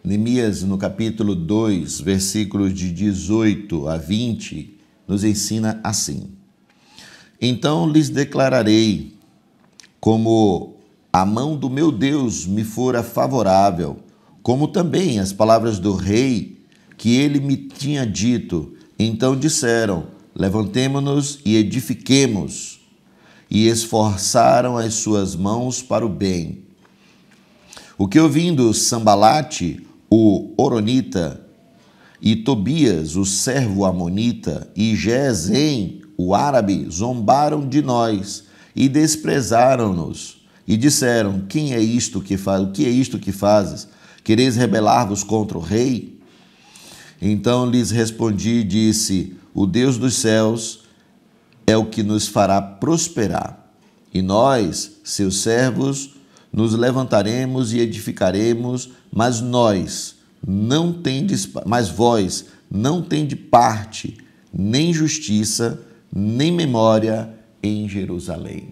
Neemias, no capítulo 2, versículos de 18 a 20, nos ensina assim: Então lhes declararei, como a mão do meu Deus me fora favorável, como também as palavras do rei que ele me tinha dito. Então disseram: levantemo-nos e edifiquemos, e esforçaram as suas mãos para o bem. O que ouvindo Sambalate, o Horonita, e Tobias, o servo amonita, e Gesem, o árabe, zombaram de nós e desprezaram-nos, e disseram: quem é isto que faz? O que é isto que fazes? Quereis rebelar-vos contra o rei? Então lhes respondi e disse: o Deus dos céus é o que nos fará prosperar, e nós, seus servos, nos levantaremos e edificaremos, mas vós não tendes parte, nem justiça, nem memória em Jerusalém.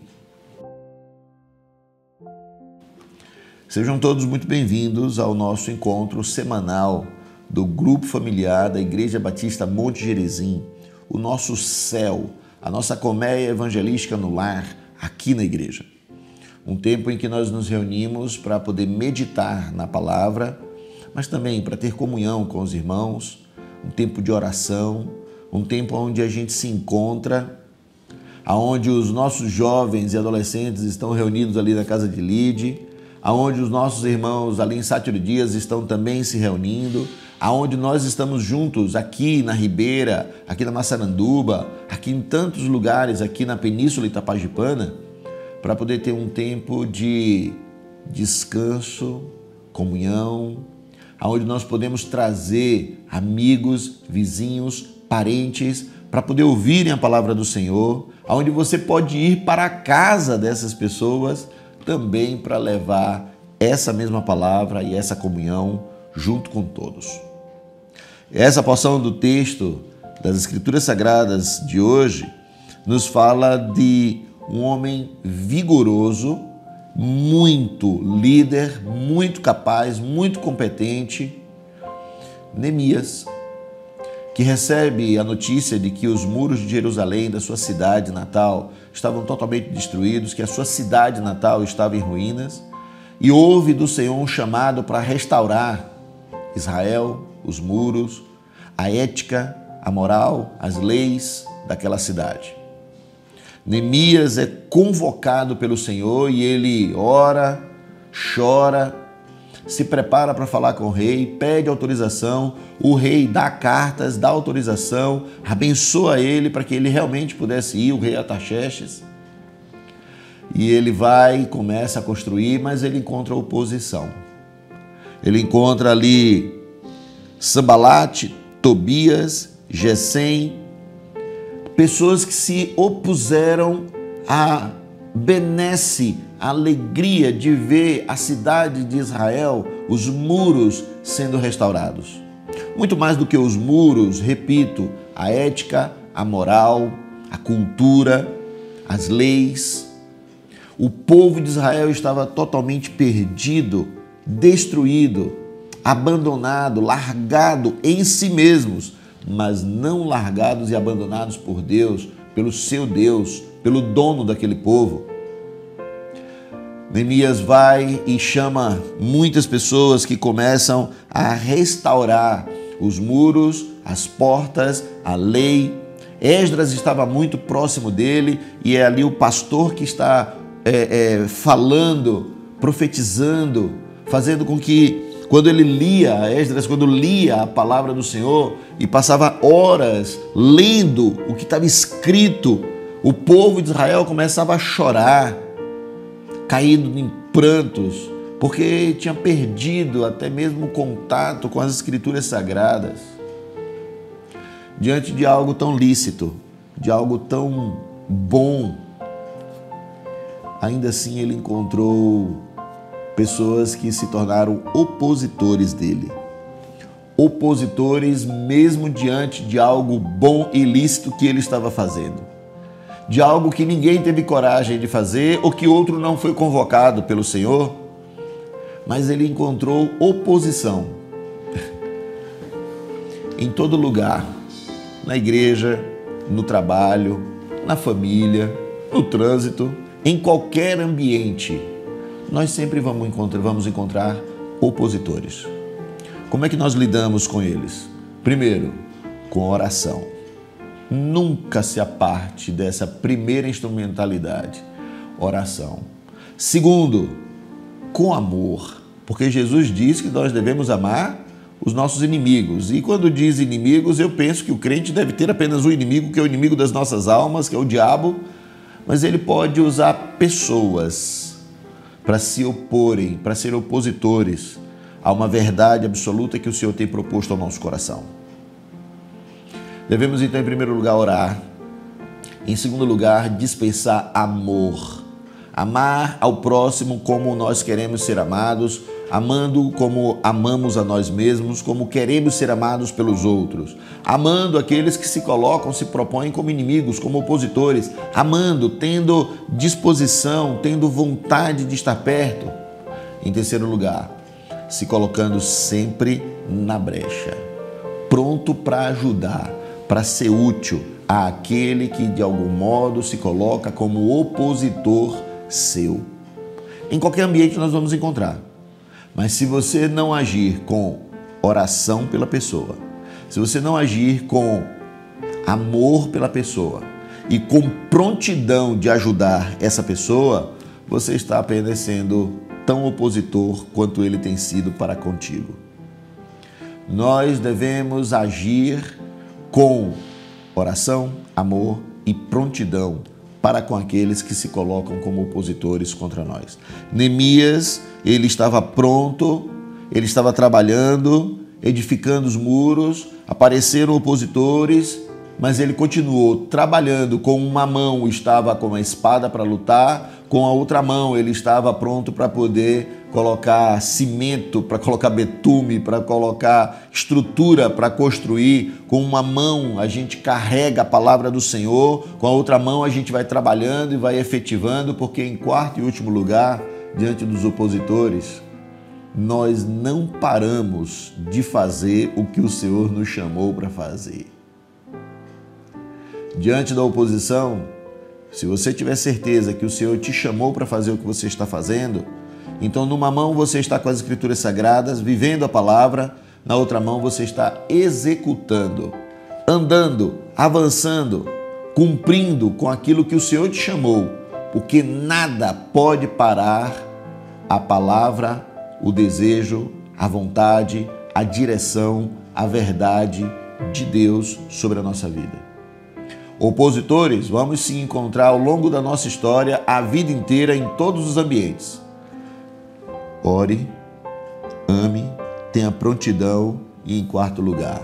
Sejam todos muito bem-vindos ao nosso encontro semanal do Grupo Familiar da Igreja Batista Monte Gerizim, o nosso céu, a nossa colmeia evangelística no lar, aqui na igreja. Um tempo em que nós nos reunimos para poder meditar na palavra, mas também para ter comunhão com os irmãos, um tempo de oração, um tempo onde a gente se encontra, onde os nossos jovens e adolescentes estão reunidos ali na casa de Lide, onde os nossos irmãos ali em Sátiro Dias estão também se reunindo, aonde nós estamos juntos aqui na Ribeira, aqui na Massaranduba, aqui em tantos lugares, aqui na Península Itapajipana, para poder ter um tempo de descanso, comunhão, aonde nós podemos trazer amigos, vizinhos, parentes, para poder ouvirem a palavra do Senhor, aonde você pode ir para a casa dessas pessoas também para levar essa mesma palavra e essa comunhão junto com todos. Essa porção do texto das Escrituras Sagradas de hoje nos fala de um homem vigoroso, muito líder, muito capaz, muito competente, Neemias, que recebe a notícia de que os muros de Jerusalém, da sua cidade natal, estavam totalmente destruídos, que a sua cidade natal estava em ruínas, e ouve do Senhor um chamado para restaurar Israel, os muros, a ética, a moral, as leis daquela cidade. Neemias é convocado pelo Senhor e ele ora, chora, se prepara para falar com o rei, pede autorização, o rei dá cartas, dá autorização, abençoa ele para que ele realmente pudesse ir, o rei Artaxerxes. E ele vai e começa a construir, mas ele encontra oposição. Ele encontra ali Sambalate, Tobias, Gesem, pessoas que se opuseram à benesse, à alegria de ver a cidade de Israel, os muros sendo restaurados. Muito mais do que os muros, repito, a ética, a moral, a cultura, as leis. O povo de Israel estava totalmente perdido, destruído, abandonado, largado em si mesmos, mas não largados e abandonados por Deus, pelo seu Deus, pelo dono daquele povo. Neemias vai e chama muitas pessoas que começam a restaurar os muros, as portas, a lei. Esdras estava muito próximo dele e é ali o pastor que está falando, profetizando, fazendo com que quando ele lia, Esdras, quando lia a palavra do Senhor e passava horas lendo o que estava escrito, o povo de Israel começava a chorar, caindo em prantos, porque tinha perdido até mesmo o contato com as Escrituras Sagradas. Diante de algo tão lícito, de algo tão bom, ainda assim ele encontrou pessoas que se tornaram opositores dele. Opositores mesmo diante de algo bom e lícito que ele estava fazendo. De algo que ninguém teve coragem de fazer ou que outro não foi convocado pelo Senhor. Mas ele encontrou oposição. em todo lugar, na igreja, no trabalho, na família, no trânsito, em qualquer ambiente, nós sempre vamos encontrar opositores. Como é que nós lidamos com eles? Primeiro, com oração. Nunca se aparte dessa primeira instrumentalidade, oração. Segundo, com amor, porque Jesus diz que nós devemos amar os nossos inimigos. E quando diz inimigos, eu penso que o crente deve ter apenas um inimigo, que é o inimigo das nossas almas, que é o diabo, mas ele pode usar pessoas para se oporem, para serem opositores a uma verdade absoluta que o Senhor tem proposto ao nosso coração. Devemos então, em primeiro lugar, orar. Em segundo lugar, dispensar amor. Amar ao próximo como nós queremos ser amados, amando como amamos a nós mesmos, como queremos ser amados pelos outros. Amando aqueles que se colocam, se propõem como inimigos, como opositores. Amando, tendo disposição, tendo vontade de estar perto. Em terceiro lugar, se colocando sempre na brecha, pronto para ajudar, para ser útil àquele que de algum modo se coloca como opositor seu. Em qualquer ambiente nós vamos encontrar. Mas se você não agir com oração pela pessoa, se você não agir com amor pela pessoa e com prontidão de ajudar essa pessoa, você está apenas sendo tão opositor quanto ele tem sido para contigo. Nós devemos agir com oração, amor e prontidão para com aqueles que se colocam como opositores contra nós. Neemias, ele estava pronto, ele estava trabalhando, edificando os muros, apareceram opositores, mas ele continuou trabalhando. Com uma mão estava com a espada para lutar, com a outra mão ele estava pronto para poder colocar cimento, para colocar betume, para colocar estrutura para construir. Com uma mão a gente carrega a palavra do Senhor, com a outra mão a gente vai trabalhando e vai efetivando, porque em quarto e último lugar, diante dos opositores, nós não paramos de fazer o que o Senhor nos chamou para fazer. Diante da oposição, se você tiver certeza que o Senhor te chamou para fazer o que você está fazendo, então numa mão você está com as Escrituras Sagradas, vivendo a palavra, na outra mão você está executando, andando, avançando, cumprindo com aquilo que o Senhor te chamou, porque nada pode parar a palavra, o desejo, a vontade, a direção, a verdade de Deus sobre a nossa vida. Opositores, vamos se encontrar ao longo da nossa história, a vida inteira, em todos os ambientes. Ore, ame, tenha prontidão e, em quarto lugar,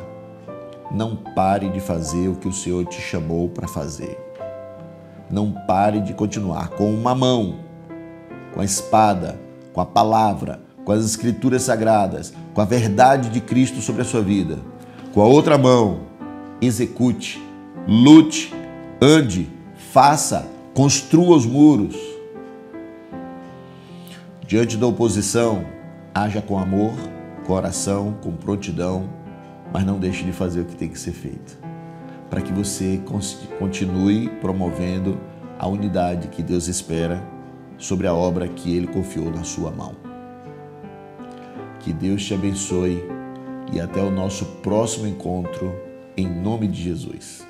não pare de fazer o que o Senhor te chamou para fazer. Não pare de continuar com uma mão, com a espada, com a palavra, com as Escrituras Sagradas, com a verdade de Cristo sobre a sua vida. Com a outra mão, execute, lute, ande, faça, construa os muros. Diante da oposição, haja com amor, com oração, com prontidão, mas não deixe de fazer o que tem que ser feito, para que você continue promovendo a unidade que Deus espera sobre a obra que Ele confiou na sua mão. Que Deus te abençoe e até o nosso próximo encontro, em nome de Jesus.